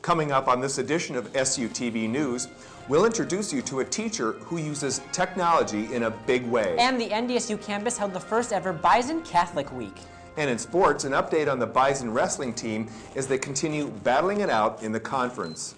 Coming up on this edition of SuTV News, we'll introduce you to a teacher who uses technology in a big way. And the NDSU campus held the first ever Bison Catholic Week. And in sports, an update on the Bison wrestling team as they continue battling it out in the conference.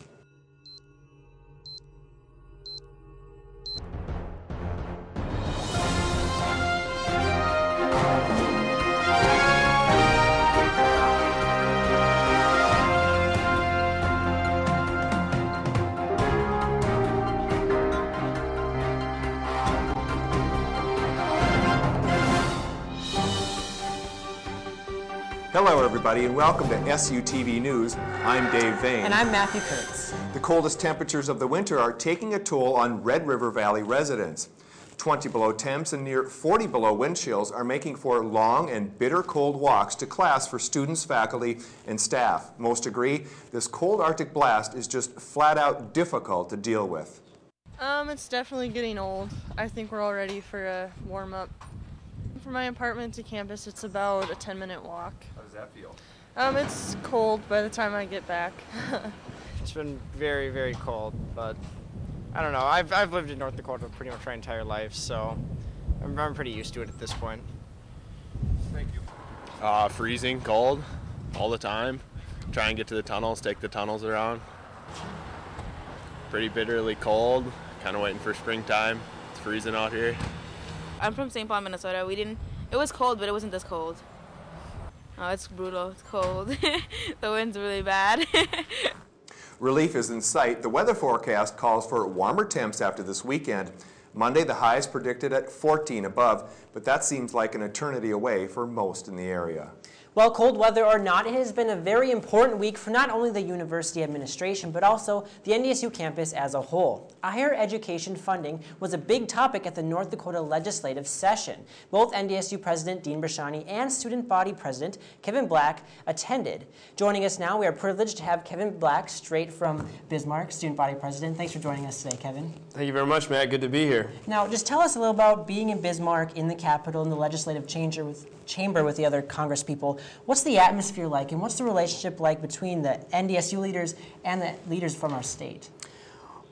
Hello everybody and welcome to SuTV News. I'm Dave Vane. And I'm Matthew Kurtz. The coldest temperatures of the winter are taking a toll on Red River Valley residents. 20 below temps and near 40 below wind chills are making for long and bitter cold walks to class for students, faculty, and staff. Most agree this cold Arctic blast is just flat out difficult to deal with. It's definitely getting old. I think we're all ready for a warm-up. From my apartment to campus, it's about a 10-minute walk. How does that feel? It's cold by the time I get back. It's been very, very cold, but I don't know. I've lived in North Dakota pretty much my entire life, so I'm pretty used to it at this point. Thank you. Freezing cold all the time. Try and get to the tunnels, take the tunnels around. Pretty bitterly cold, kind of waiting for springtime. It's freezing out here. I'm from St. Paul, Minnesota. It was cold, but it wasn't this cold. Oh, it's brutal. It's cold. The wind's really bad. Relief is in sight. The weather forecast calls for warmer temps after this weekend. Monday, the high is predicted at 14 above, but that seems like an eternity away for most in the area. Well, cold weather or not, it has been a very important week for not only the university administration, but also the NDSU campus as a whole. Higher education funding was a big topic at the North Dakota legislative session. Both NDSU President Dean Brashani and Student Body President Kevin Black attended. Joining us now, we are privileged to have Kevin Black, straight from Bismarck, Student Body President. Thanks for joining us today, Kevin. Thank you very much, Matt. Good to be here. Now, just tell us a little about being in Bismarck, in the Capitol, in the legislative chamber with the other Congress people. What's the atmosphere like, and what's the relationship like between the NDSU leaders and the leaders from our state?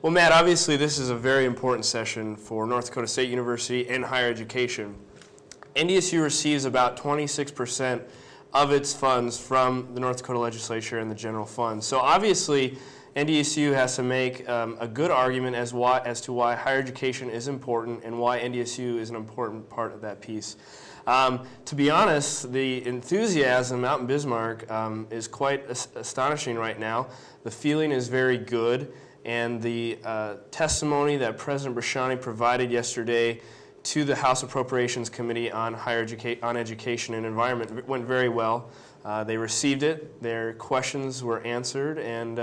Well, Matt, obviously this is a very important session for North Dakota State University and higher education. NDSU receives about 26% of its funds from the North Dakota legislature and the general fund. So obviously NDSU has to make a good argument as to why higher education is important and why NDSU is an important part of that piece. To be honest, the enthusiasm out in Bismarck is quite astonishing right now. The feeling is very good, and the testimony that President Brashani provided yesterday to the House Appropriations Committee on Education and Environment went very well. They received it, their questions were answered, and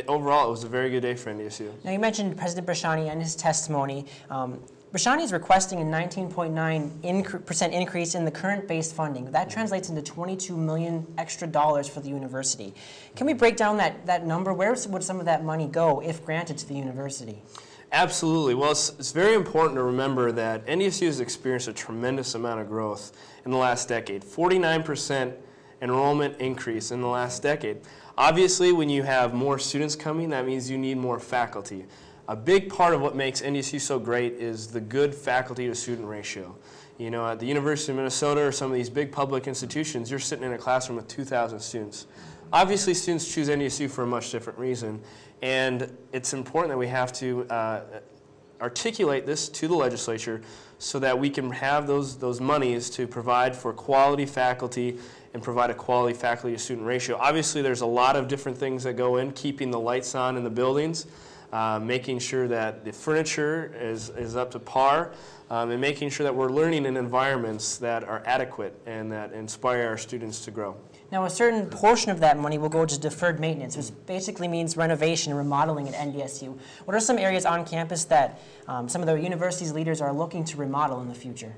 overall it was a very good day for NDSU. Now, you mentioned President Brashani and his testimony. Brashani is requesting a 19.9% increase in the current base funding. That translates into $22 million extra for the university. Can we break down that number? Where would some of that money go if granted to the university? Absolutely. Well, it's very important to remember that NDSU has experienced a tremendous amount of growth in the last decade. 49% enrollment increase in the last decade. Obviously, when you have more students coming, that means you need more faculty. A big part of what makes NDSU so great is the good faculty to student ratio. You know, at the University of Minnesota or some of these big public institutions, you're sitting in a classroom with 2,000 students. Obviously, students choose NDSU for a much different reason, and it's important that we have to articulate this to the legislature so that we can have those monies to provide for quality faculty and provide a quality faculty to student ratio. Obviously, there's a lot of different things that go in, keeping the lights on in the buildings, making sure that the furniture is up to par, and making sure that we're learning in environments that are adequate and that inspire our students to grow. Now, a certain portion of that money will go to deferred maintenance, which basically means renovation and remodeling at NDSU. What are some areas on campus that some of the university's leaders are looking to remodel in the future?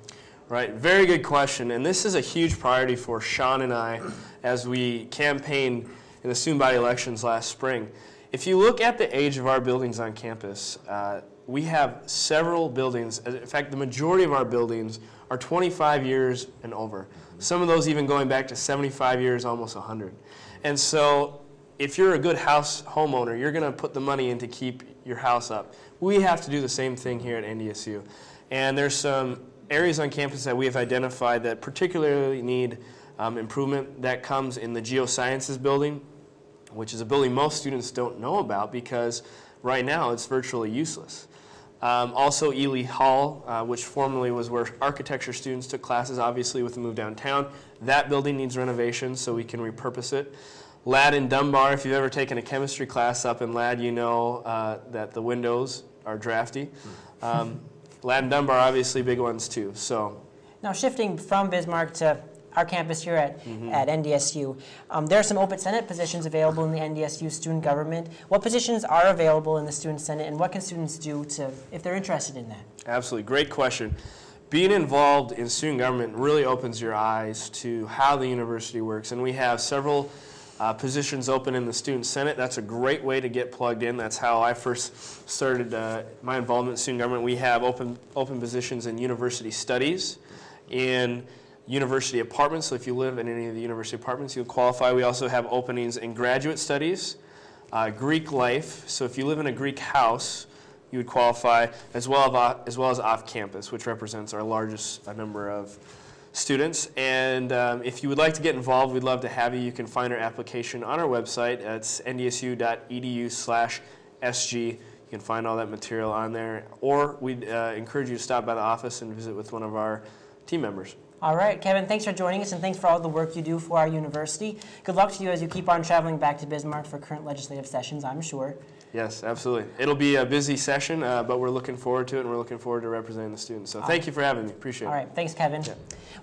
Right, very good question, and this is a huge priority for Sean and I as we campaigned in the student body elections last spring. If you look at the age of our buildings on campus, we have several buildings. In fact, the majority of our buildings are 25 years and over. Some of those even going back to 75 years, almost 100. And so if you're a good homeowner, you're going to put the money in to keep your house up. We have to do the same thing here at NDSU. And there's some areas on campus that we have identified that particularly need improvement. That comes in the geosciences building, which is a building most students don't know about because right now it's virtually useless. Also Ely Hall, which formerly was where architecture students took classes, obviously with the move downtown. That building needs renovation so we can repurpose it. Ladd and Dunbar, if you've ever taken a chemistry class up in Ladd, you know that the windows are drafty. Ladd and Dunbar, obviously big ones too. So, now shifting from Bismarck to our campus here at NDSU, there are some open Senate positions available in the NDSU student government. What positions are available in the student Senate, and what can students do if they're interested in that? Absolutely, great question. Being involved in student government really opens your eyes to how the university works, and we have several positions open in the Student Senate. That's a great way to get plugged in. That's how I first started my involvement in student government. We have open positions in university studies, in university apartments. So if you live in any of the university apartments, you'll qualify. We also have openings in graduate studies, Greek life. So if you live in a Greek house, you would qualify, as well as off campus, which represents our largest number of students. And if you would like to get involved, we'd love to have you. You can find our application on our website. It's ndsu.edu/SG. You can find all that material on there. Or we'd encourage you to stop by the office and visit with one of our team members. All right, Kevin, thanks for joining us, and thanks for all the work you do for our university. Good luck to you as you keep on traveling back to Bismarck for current legislative sessions, I'm sure. Yes, absolutely. It'll be a busy session, but we're looking forward to it, and we're looking forward to representing the students. So thank you for having me. Appreciate it. All right, thanks, Kevin. Yeah.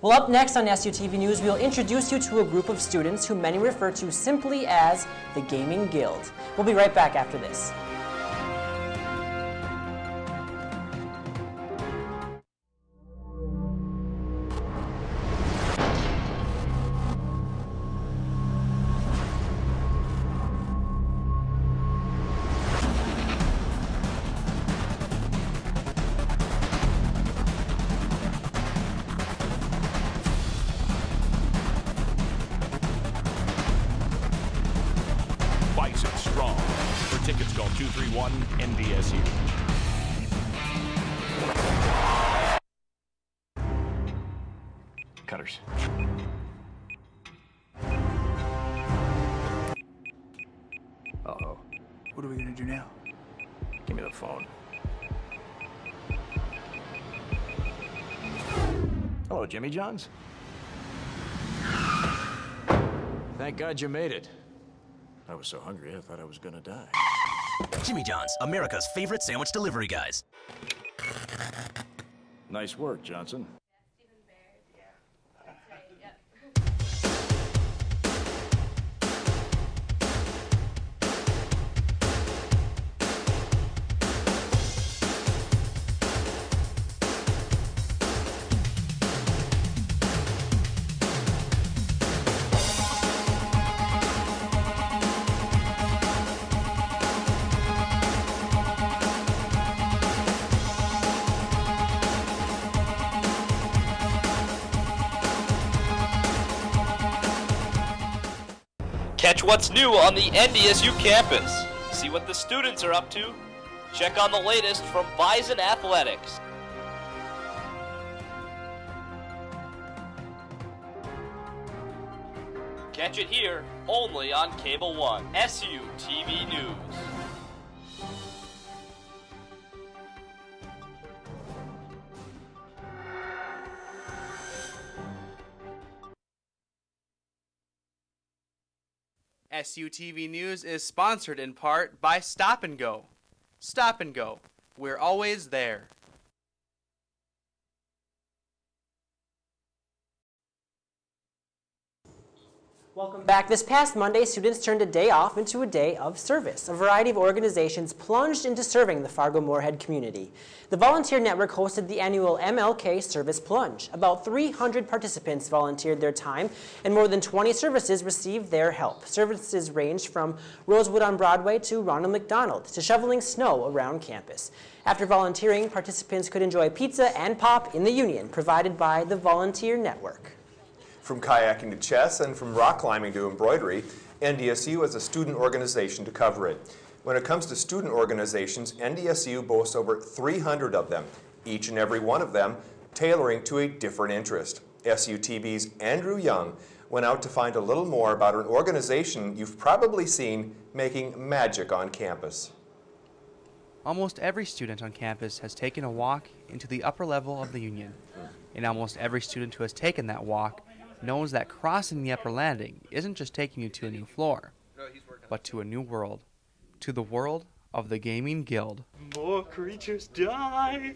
Well, up next on SuTV News, we'll introduce you to a group of students who many refer to simply as the Gaming Guild. We'll be right back after this. Bison strong. For tickets, call 231 NDSU. Cutters. Uh-oh. What are we gonna do now? Give me the phone. Hello, Jimmy John's. Thank God you made it. I was so hungry, I thought I was gonna die. Jimmy John's, America's favorite sandwich delivery guys. Nice work, Johnson. Catch what's new on the NDSU campus. See what the students are up to. Check on the latest from Bison Athletics. Catch it here, only on Cable 1, SuTV News. SuTV News is sponsored in part by Stop and Go. Stop and Go. We're always there. Welcome back. This past Monday, students turned a day off into a day of service. A variety of organizations plunged into serving the Fargo-Moorhead community. The Volunteer Network hosted the annual MLK Service Plunge. About 300 participants volunteered their time, and more than 20 services received their help. Services ranged from Rosewood on Broadway to Ronald McDonald to shoveling snow around campus. After volunteering, participants could enjoy pizza and pop in the Union, provided by the Volunteer Network. From kayaking to chess and from rock climbing to embroidery, NDSU has a student organization to cover it. When it comes to student organizations, NDSU boasts over 300 of them, each and every one of them tailoring to a different interest. SuTV's Andrew Young went out to find a little more about an organization you've probably seen making magic on campus. Almost every student on campus has taken a walk into the upper level of the Union. And almost every student who has taken that walk knows that crossing the upper landing isn't just taking you to a new floor, but to a new world. To the world of the Gaming Guild. More creatures die.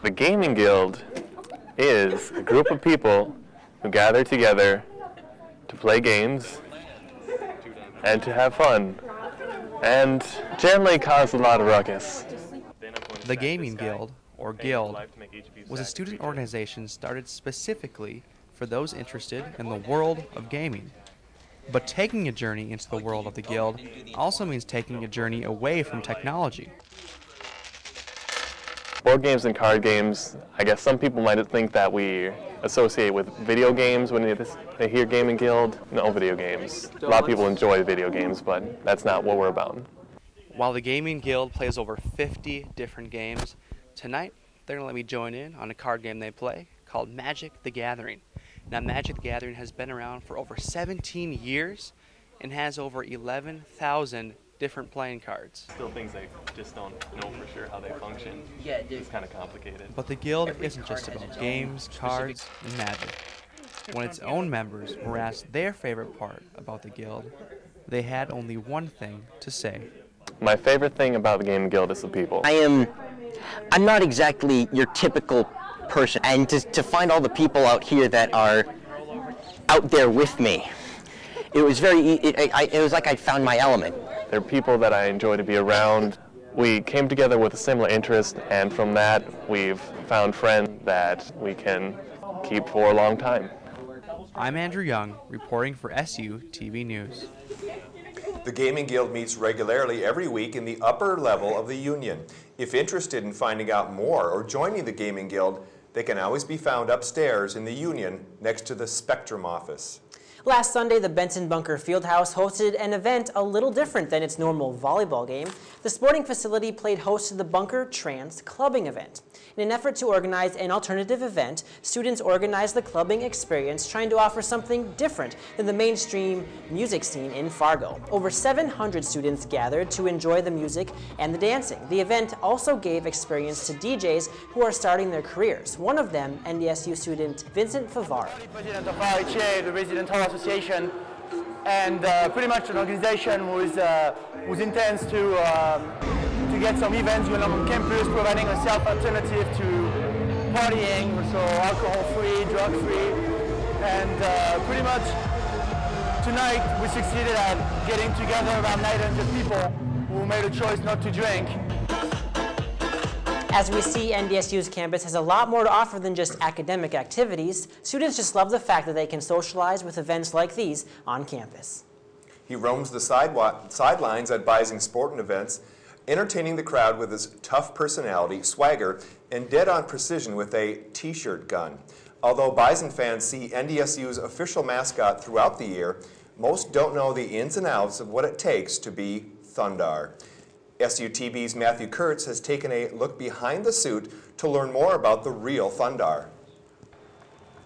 The Gaming Guild is a group of people who gather together to play games and to have fun and generally cause a lot of ruckus. The Gaming Guild, or Guild, was a student organization started specifically for those interested in the world of gaming. But taking a journey into the world of the Guild also means taking a journey away from technology. Board games and card games, I guess some people might think that we associate with video games when they hear Gaming Guild. No, video games. A lot of people enjoy video games, but that's not what we're about. While the Gaming Guild plays over 50 different games, tonight they're going to let me join in on a card game they play called Magic the Gathering. Now, Magic the Gathering has been around for over 17 years and has over 11,000 different playing cards. Still things they just don't know for sure how they function. Yeah, it is. It's kind of complicated. But the Guild isn't just about games, cards, and magic. When its own members were asked their favorite part about the Guild, they had only one thing to say. My favorite thing about the Gaming Guild is the people. I'm not exactly your typical person, and to find all the people out here that are out there with me, it was it was like I found my element. They're people that I enjoy to be around. We came together with a similar interest, and from that we've found friends that we can keep for a long time. I'm Andrew Young, reporting for SuTV News. The Gaming Guild meets regularly every week in the upper level of the Union. If interested in finding out more or joining the Gaming Guild, they can always be found upstairs in the Union next to the Spectrum office. Last Sunday, the Benson Bunker Fieldhouse hosted an event a little different than its normal volleyball game. The sporting facility played host to the Bunker Trans Clubbing event. In an effort to organize an alternative event, students organized the clubbing experience, trying to offer something different than the mainstream music scene in Fargo. Over 700 students gathered to enjoy the music and the dancing. The event also gave experience to DJs who are starting their careers. One of them, NDSU student Vincent Favara. President of RHA, the Resident Hall Association, and pretty much an organization whose intends to get some events going on campus, providing a self-alternative to partying, so alcohol-free, drug-free, and pretty much tonight we succeeded at getting together around 900 people who made a choice not to drink. As we see, NDSU's campus has a lot more to offer than just academic activities. Students just love the fact that they can socialize with events like these on campus. He roams the sidelines at Bison sporting events, entertaining the crowd with his tough personality, swagger, and dead-on precision with a t-shirt gun. Although Bison fans see NDSU's official mascot throughout the year, most don't know the ins and outs of what it takes to be Thunder. SuTV's Matthew Kurtz has taken a look behind the suit to learn more about the real Thunder.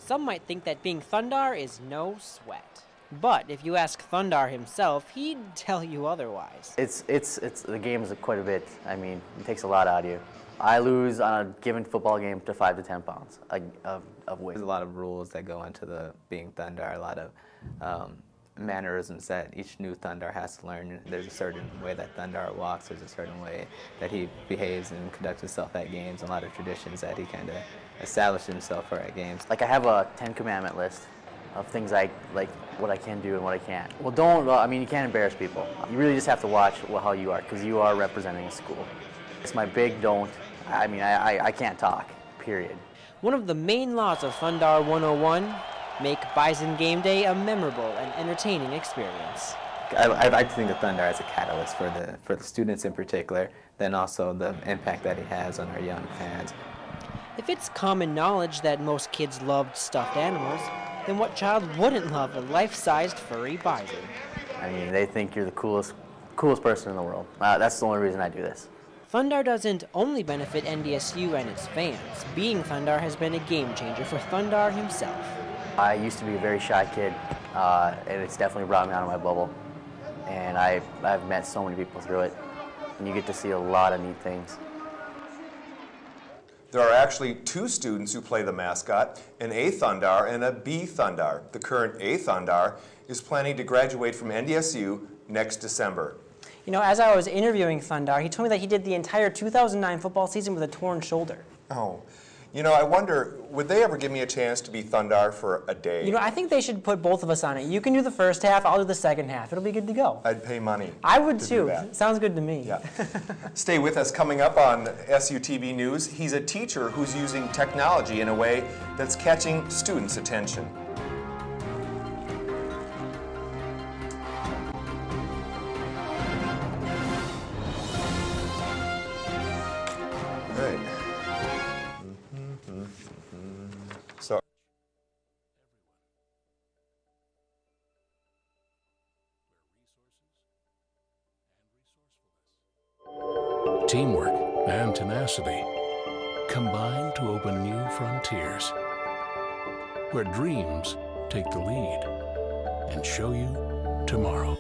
Some might think that being Thunder is no sweat. But if you ask Thunder himself, he'd tell you otherwise. The game is quite a bit. I mean, it takes a lot out of you. I lose on a given football game to 5 to 10 pounds of weight. There's a lot of rules that go into the being Thunder, a lot of mannerisms that each new Thunder has to learn. There's a certain way that Thunder walks, there's a certain way that he behaves and conducts himself at games, a lot of traditions that he kind of established himself for at games. Like I have a 10 commandment list of things like what I can do and what I can't. Well, I mean, you can't embarrass people. You really just have to watch how you are, because you are representing a school. It's my big don't. I mean, I can't talk, period. One of the main laws of Thunder 101, make Bison Game Day a memorable and entertaining experience. I like to think of Thunder as a catalyst for the students in particular, then also the impact that he has on our young fans. If it's common knowledge that most kids loved stuffed animals, then what child wouldn't love a life-sized furry bison? I mean, they think you're the coolest person in the world. That's the only reason I do this. Thundar doesn't only benefit NDSU and its fans. Being Thundar has been a game changer for Thundar himself. I used to be a very shy kid, and it's definitely brought me out of my bubble. And I've met so many people through it, and you get to see a lot of neat things. There are actually 2 students who play the mascot, an A Thundar and a B Thundar. The current A Thundar is planning to graduate from NDSU next December. You know, as I was interviewing Thundar, he told me that he did the entire 2009 football season with a torn shoulder. Oh. You know, I wonder, would they ever give me a chance to be Thundar for a day? You know, I think they should put both of us on it. You can do the first half, I'll do the second half. It'll be good to go. I'd pay money. I would too. Sounds good to me. Yeah. Stay with us. Coming up on SuTV News, he's a teacher who's using technology in a way that's catching students' attention. Right. So. Teamwork and tenacity combine to open new frontiers, where dreams take the lead and show you tomorrow.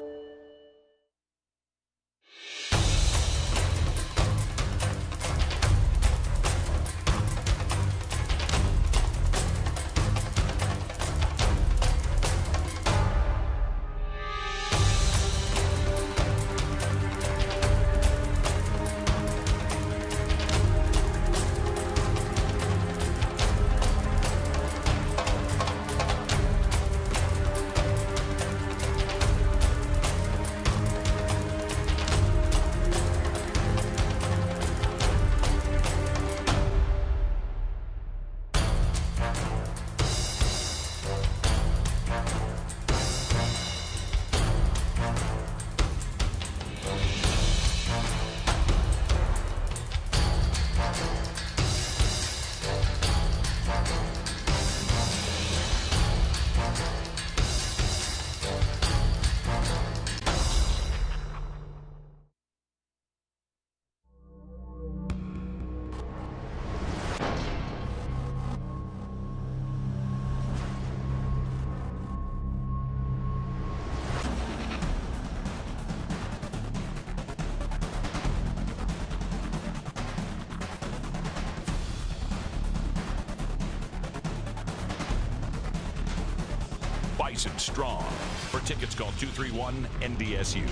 Bison Strong. For tickets, call 231-NDSU.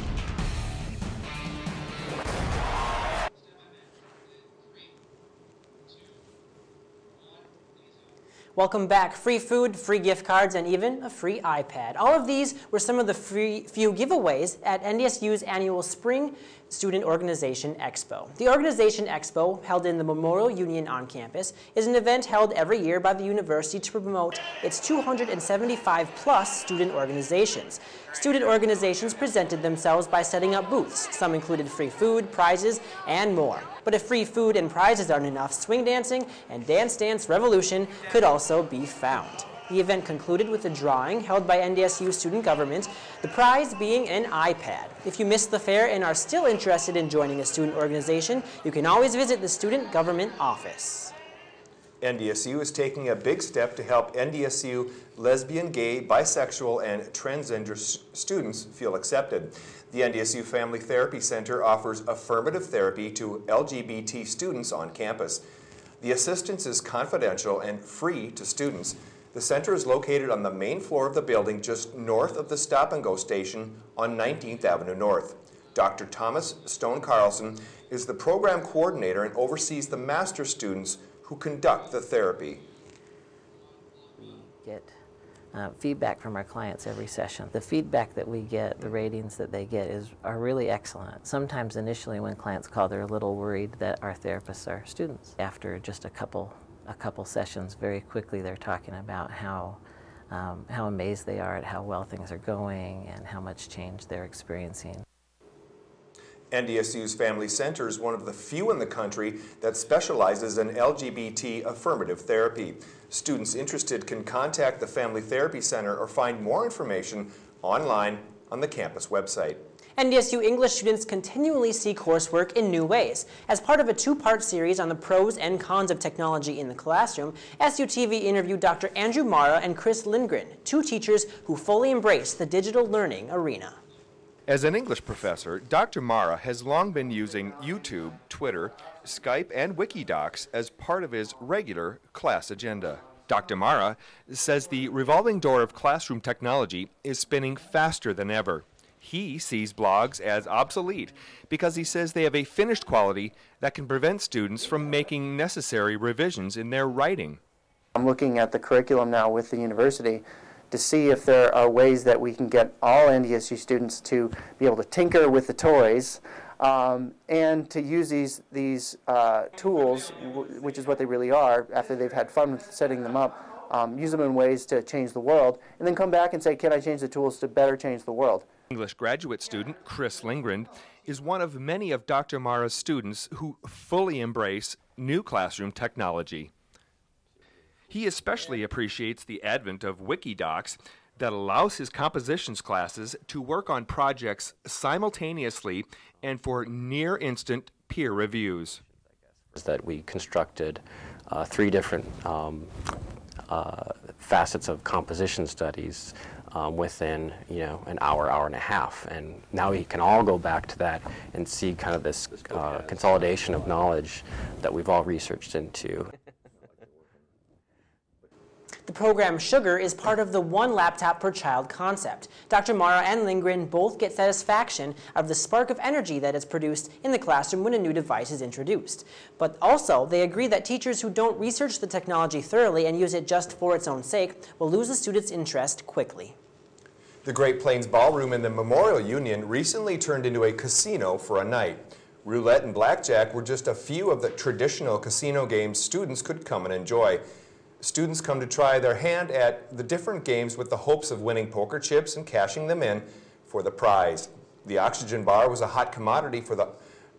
Welcome back. Free food, free gift cards, and even a free iPad. All of these were some of the few giveaways at NDSU's annual Spring Student Organization Expo. The Organization Expo, held in the Memorial Union on campus, is an event held every year by the university to promote its 275-plus student organizations. Student organizations presented themselves by setting up booths. Some included free food, prizes, and more. But if free food and prizes aren't enough, swing dancing and Dance Dance Revolution could also be found. The event concluded with a drawing held by NDSU student government, the prize being an iPad. If you missed the fair and are still interested in joining a student organization, you can always visit the student government office. NDSU is taking a big step to help NDSU lesbian, gay, bisexual, and transgender students feel accepted. The NDSU Family Therapy Center offers affirmative therapy to LGBT students on campus. The assistance is confidential and free to students. The center is located on the main floor of the building just north of the stop-and-go station on 19th Avenue North. Dr. Thomas Stone Carlson is the program coordinator and oversees the master students who conduct the therapy. We get feedback from our clients every session. The feedback that we get, the ratings that they get are really excellent. Sometimes initially when clients call, they're a little worried that our therapists are students. After just a couple sessions, very quickly they're talking about how amazed they are at how well things are going and how much change they're experiencing. NDSU's Family Center is one of the few in the country that specializes in LGBT affirmative therapy. Students interested can contact the Family Therapy Center or find more information online on the campus website. NDSU English students continually see coursework in new ways. As part of a two-part series on the pros and cons of technology in the classroom, SuTV interviewed Dr. Andrew Mara and Chris Lindgren, two teachers who fully embrace the digital learning arena. As an English professor, Dr. Mara has long been using YouTube, Twitter, Skype, and Wikidocs as part of his regular class agenda. Dr. Mara says the revolving door of classroom technology is spinning faster than ever. He sees blogs as obsolete because he says they have a finished quality that can prevent students from making necessary revisions in their writing. I'm looking at the curriculum now with the university to see if there are ways that we can get all NDSU students to be able to tinker with the toys and to use these tools, which is what they really are, after they've had fun with setting them up, use them in ways to change the world, and then come back and say, can I change the tools to better change the world? English graduate student Chris Lindgren is one of many of Dr. Mara's students who fully embrace new classroom technology. He especially appreciates the advent of Wikidocs that allows his compositions classes to work on projects simultaneously and for near-instant peer reviews. That we constructed 3 different facets of composition studies within, an hour and a half, and now we can all go back to that and see kind of this consolidation of knowledge that we've all researched into. The program Sugar is part of the one laptop per child concept. Dr. Mara and Lindgren both get satisfaction out of the spark of energy that is produced in the classroom when a new device is introduced. But also, they agree that teachers who don't research the technology thoroughly and use it just for its own sake will lose the students' interest quickly. The Great Plains Ballroom in the Memorial Union recently turned into a casino for a night. Roulette and blackjack were just a few of the traditional casino games students could come and enjoy. Students come to try their hand at the different games with the hopes of winning poker chips and cashing them in for the prize. The Oxygen Bar was a hot commodity for the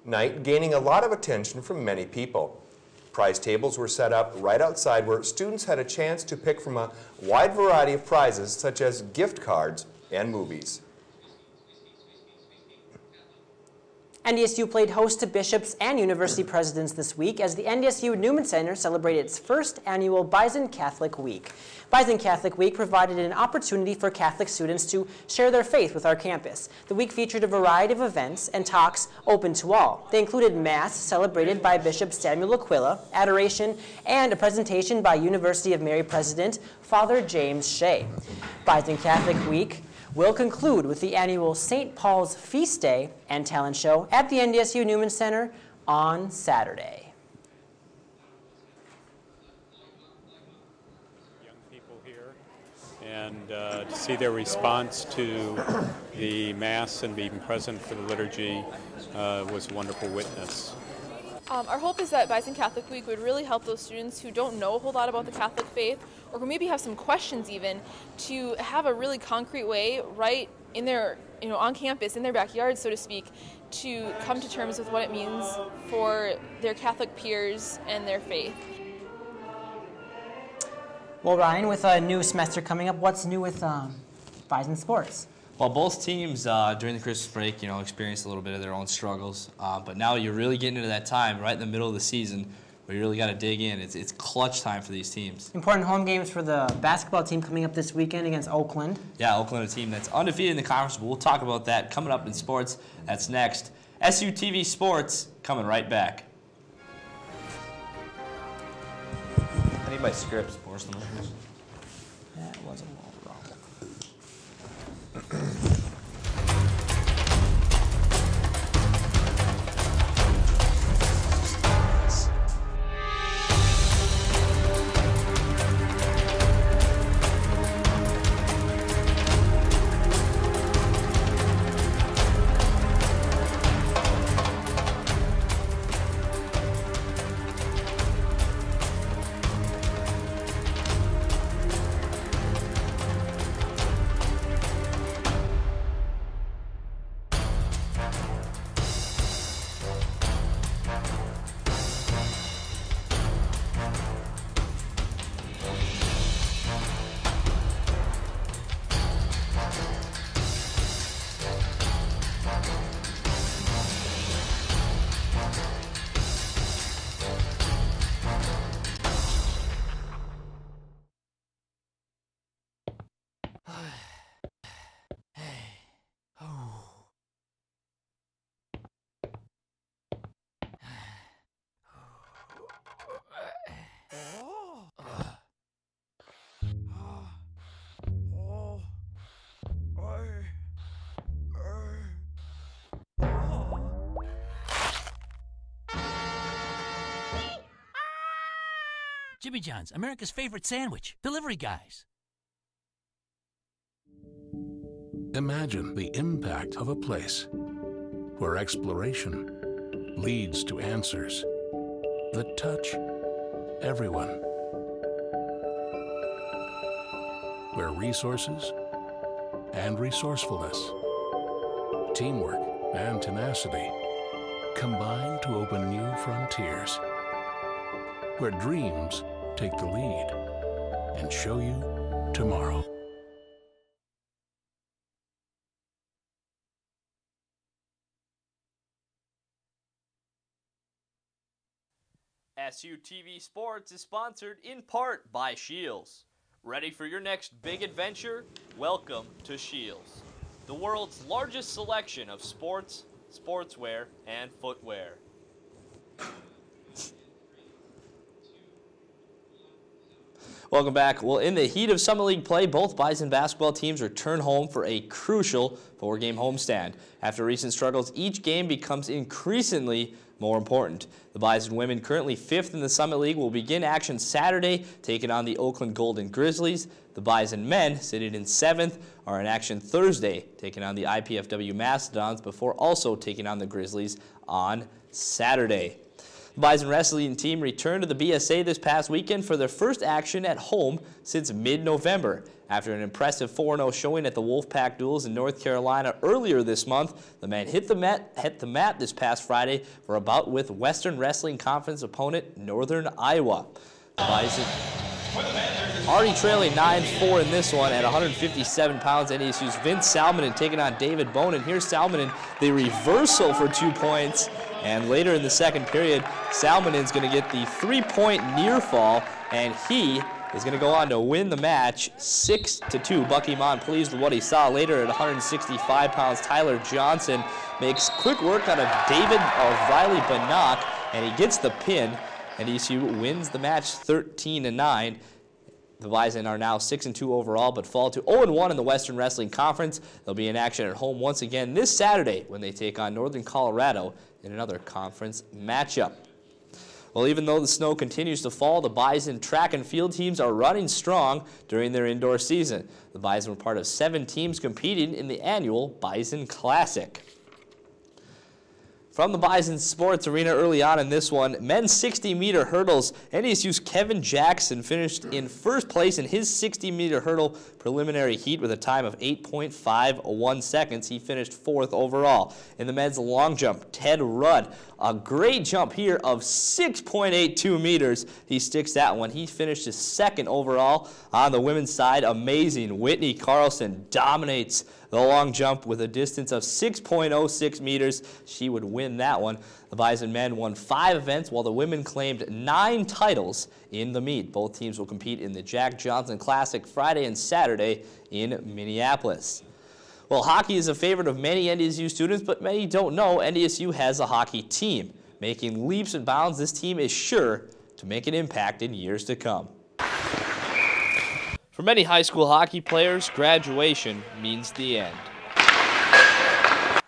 night, gaining a lot of attention from many people. Prize tables were set up right outside where students had a chance to pick from a wide variety of prizes such as gift cards and movies. NDSU played host to bishops and university presidents this week as the NDSU Newman Center celebrated its first annual Bison Catholic Week. Bison Catholic Week provided an opportunity for Catholic students to share their faith with our campus. The week featured a variety of events and talks open to all. They included Mass, celebrated by Bishop Samuel Aquila, adoration, and a presentation by University of Mary President Father James Shea. Bison Catholic Week will conclude with the annual St. Paul's Feast Day and Talent Show at the NDSU Newman Center on Saturday. Young people here, and to see their response to the Mass and being present for the liturgy was a wonderful witness. Our hope is that Bison Catholic Week would really help those students who don't know a whole lot about the Catholic faith, or who maybe have some questions even, to have a really concrete way right in their, on campus, in their backyard, so to speak, to come to terms with what it means for their Catholic peers and their faith. Well, Ryan, with a new semester coming up, what's new with Bison Sports? Well, both teams during the Christmas break, experienced a little bit of their own struggles, but now you're really getting into that time right in the middle of the season where you really got to dig in. It's clutch time for these teams. Important home games for the basketball team coming up this weekend against Oakland. Yeah, Oakland, a team that's undefeated in the conference, but we'll talk about that coming up in sports. That's next. SuTV Sports coming right back. I need my scripts. That was a little wrong. Jimmy John's, America's favorite sandwich. Delivery guys. Imagine the impact of a place where exploration leads to answers that touch everyone. Where resources and resourcefulness, teamwork and tenacity combine to open new frontiers. Where dreams take the lead and show you tomorrow. SuTV Sports is sponsored in part by Shields. Ready for your next big adventure? Welcome to Shields, the world's largest selection of sports, sportswear, and footwear. Welcome back. Well, in the heat of Summer League play, both Bison basketball teams return home for a crucial 4-game homestand. After recent struggles, each game becomes increasingly more important. The Bison women, currently 5th in the Summit League, will begin action Saturday, taking on the Oakland Golden Grizzlies. The Bison men, sitting in 7th, are in action Thursday, taking on the IPFW Mastodons before also taking on the Grizzlies on Saturday. The Bison wrestling team returned to the BSA this past weekend for their first action at home since mid-November. After an impressive 4-0 showing at the Wolfpack Duels in North Carolina earlier this month, the men hit the mat this past Friday for a bout with Western Wrestling Conference opponent Northern Iowa. The Bison already trailing 9-4 in this one at 157 pounds. NDSU's Vince Salmonen taking on David Bonin. Here's Salmonen, the reversal for 2 points. And later in the second period, Salmonen's going to get the 3-point near fall, and he is going to go on to win the match 6-2. Bucky Mon pleased with what he saw. Later at 165 pounds, Tyler Johnson makes quick work out of David Riley Bannock, and he gets the pin. NDSU wins the match 13-9. The Bison are now 6-2 overall, but fall to 0-1 in the Western Wrestling Conference. They'll be in action at home once again this Saturday when they take on Northern Colorado in another conference matchup. Well, even though the snow continues to fall, the Bison track and field teams are running strong during their indoor season. The Bison were part of 7 teams competing in the annual Bison Classic. From the Bison Sports Arena early on in this one, men's 60-meter hurdles, NDSU's Kevin Jackson finished in first place in his 60-meter hurdle preliminary heat with a time of 8.51 seconds. He finished 4th overall. In the men's long jump, Ted Rudd, a great jump here of 6.82 meters. He sticks that one. He finished his 2nd overall. On the women's side, amazing. Whitney Carlson dominates the long jump with a distance of 6.06 meters. She would win that one. The Bison men won 5 events, while the women claimed 9 titles in the meet. Both teams will compete in the Jack Johnson Classic Friday and Saturday in Minneapolis. Well, hockey is a favorite of many NDSU students, but many don't know NDSU has a hockey team. Making leaps and bounds, this team is sure to make an impact in years to come. For many high school hockey players, graduation means the end.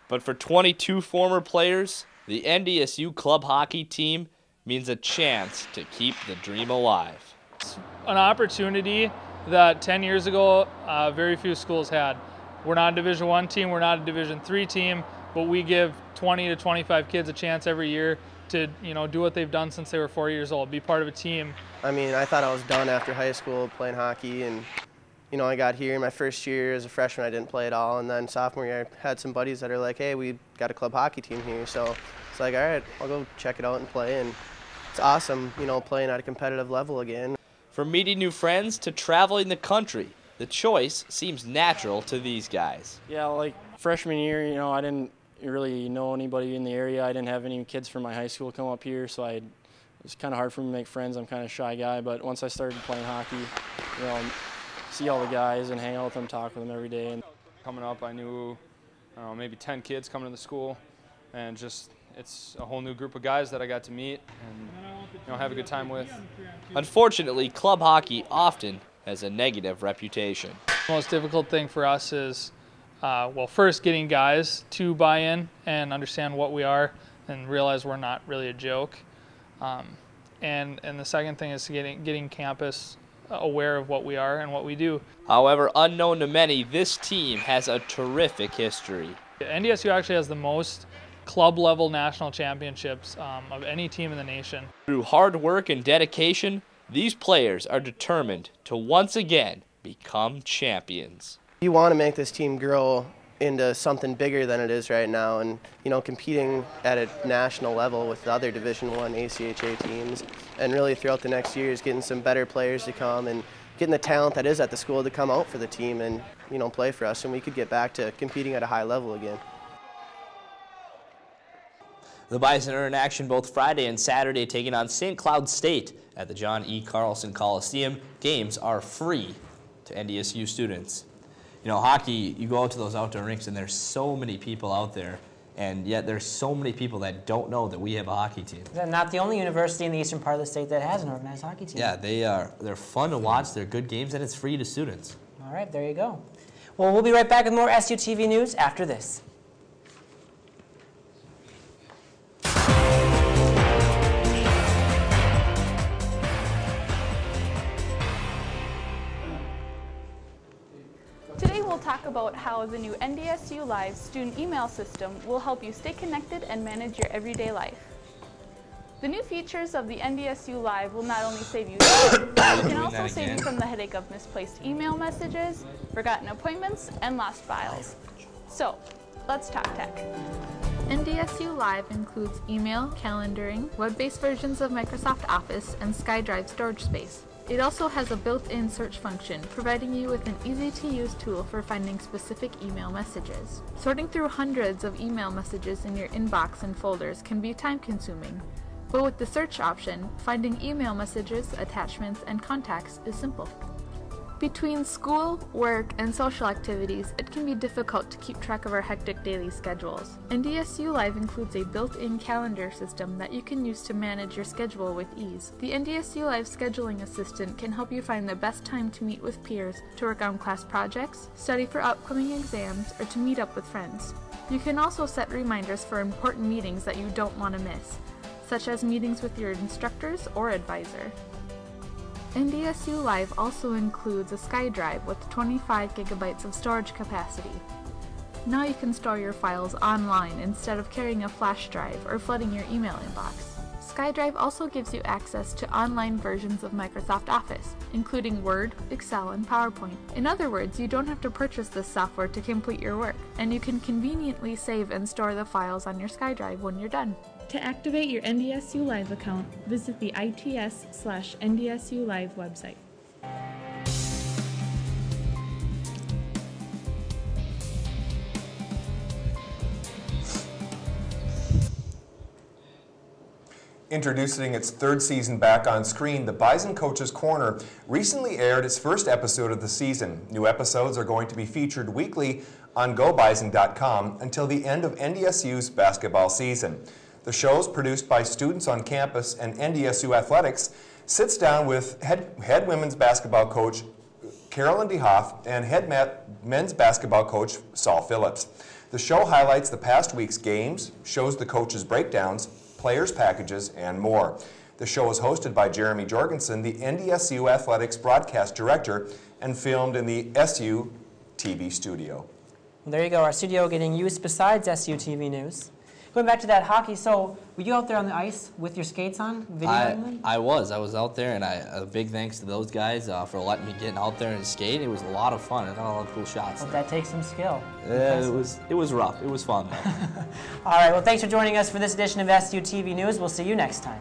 But for 22 former players, the NDSU club hockey team means a chance to keep the dream alive. It's an opportunity that 10 years ago, very few schools had. We're not a Division I team, we're not a Division III team, but we give 20 to 25 kids a chance every year to do what they've done since they were 4 years old, be part of a team. I mean, I thought I was done after high school playing hockey, and I got here my first year as a freshman, I didn't play at all, and then sophomore year I had some buddies that are like, hey, we got a club hockey team here, so it's like, all right, I'll go check it out and play, and it's awesome, playing at a competitive level again. From meeting new friends to traveling the country, the choice seems natural to these guys. Yeah, like freshman year, I didn't really know anybody in the area. I didn't have any kids from my high school come up here, so it was kind of hard for me to make friends. I'm kind of a shy guy, but once I started playing hockey, see all the guys and hang out with them, talk with them every day. And coming up, I knew maybe 10 kids coming to the school, and it's a whole new group of guys that I got to meet and have a good time with. Unfortunately, club hockey often has a negative reputation. The most difficult thing for us is, first getting guys to buy in and understand what we are and realize we're not really a joke. and the second thing is getting campus aware of what we are and what we do. However, unknown to many, this team has a terrific history. NDSU actually has the most club-level national championships of any team in the nation. Through hard work and dedication, these players are determined to once again become champions. You want to make this team grow into something bigger than it is right now, and competing at a national level with the other Division I ACHA teams, and really throughout the next years getting some better players to come and getting the talent that is at the school to come out for the team and play for us, and we could get back to competing at a high level again. The Bison are in action both Friday and Saturday, taking on St. Cloud State at the John E. Carlson Coliseum. Games are free to NDSU students. Hockey, you go out to those outdoor rinks and there's so many people out there, and yet there's so many people that don't know that we have a hockey team. They're not the only university in the eastern part of the state that has an organized hockey team. Yeah, they're fun to watch, they're good games, and it's free to students. All right, there you go. Well, we'll be right back with more SuTV News after this. Today we'll talk about how the new NDSU Live student email system will help you stay connected and manage your everyday life. The new features of the NDSU Live will not only save you time, but can also save you from the headache of misplaced email messages, forgotten appointments, and lost files. So, let's talk tech. NDSU Live includes email, calendaring, web-based versions of Microsoft Office, and SkyDrive storage space. It also has a built-in search function, providing you with an easy-to-use tool for finding specific email messages. Sorting through hundreds of email messages in your inbox and folders can be time-consuming, but with the search option, finding email messages, attachments, and contacts is simple. Between school, work, and social activities, it can be difficult to keep track of our hectic daily schedules. NDSU Live includes a built-in calendar system that you can use to manage your schedule with ease. The NDSU Live scheduling assistant can help you find the best time to meet with peers, to work on class projects, study for upcoming exams, or to meet up with friends. You can also set reminders for important meetings that you don't want to miss, such as meetings with your instructors or advisor. NDSU Live also includes a SkyDrive with 25 gigabytes of storage capacity. Now you can store your files online instead of carrying a flash drive or flooding your email inbox. SkyDrive also gives you access to online versions of Microsoft Office, including Word, Excel, and PowerPoint. In other words, you don't have to purchase this software to complete your work, and you can conveniently save and store the files on your SkyDrive when you're done. To activate your NDSU Live account, visit the ITS/NDSU Live website. Introducing its third season back on screen, the Bison Coach's Corner recently aired its first episode of the season. New episodes are going to be featured weekly on GoBison.com until the end of NDSU's basketball season. The shows, produced by students on campus and NDSU Athletics, sits down with head women's basketball coach Carolyn DeHoff and head men's basketball coach Saul Phillips. The show highlights the past week's games, shows the coaches' breakdowns, players' packages, and more. The show is hosted by Jeremy Jorgensen, the NDSU Athletics broadcast director, and filmed in the SU TV studio. Well, there you go, our studio getting used besides SuTV News. Going back to that hockey, so were you out there on the ice with your skates on, videoing them? I was out there, and a big thanks to those guys for letting me get out there and skate. It was a lot of fun. I got a lot of cool shots. Well, that takes some skill. Yeah, it was rough. It was fun though. All right, well, thanks for joining us for this edition of SuTV News. We'll see you next time.